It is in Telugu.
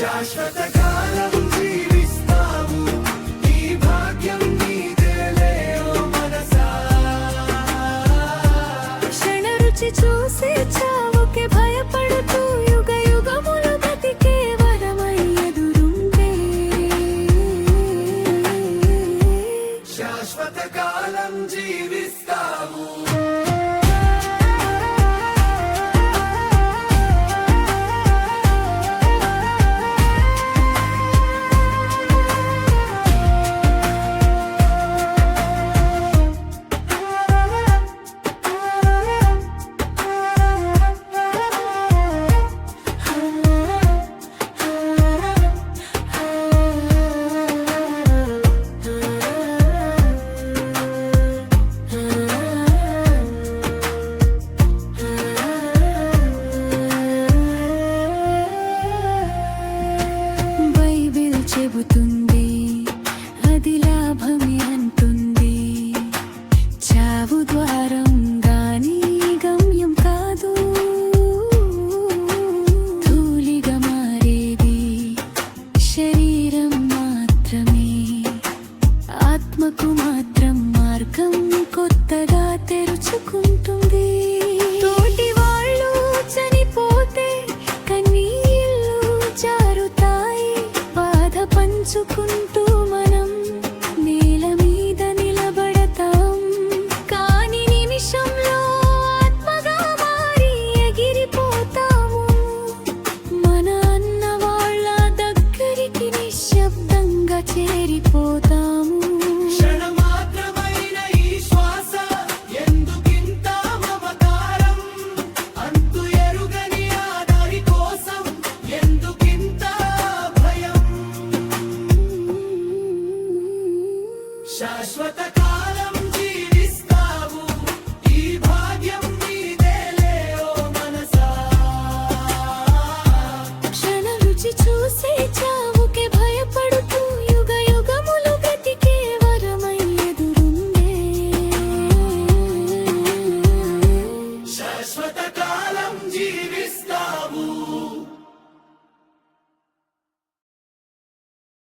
శాశ్వత కాలం జీవిస్తావు, నీ భాగ్యం నీదేలే ఓ మనసా. క్షణ రుచి చూసి చావుకి భయపడుతూ యుగ యుగములు బతికే వరమై ఎదురుంటే శాశ్వత కాలం జీవిస్తావు. చెబుతుంది అది లాభమే అంటుంది, చావు ద్వారం గాని గమ్యం కాదు. ధూళిగా మారేది శరీరం మాత్రమే, ఆత్మకు మాత్రం మార్గం కొత్తగా తెరుచుకుంటుంది. తోటి వాళ్ళు చనిపోతే కన్నీళ్ళు జారుతాయి, పంచుకుంటూ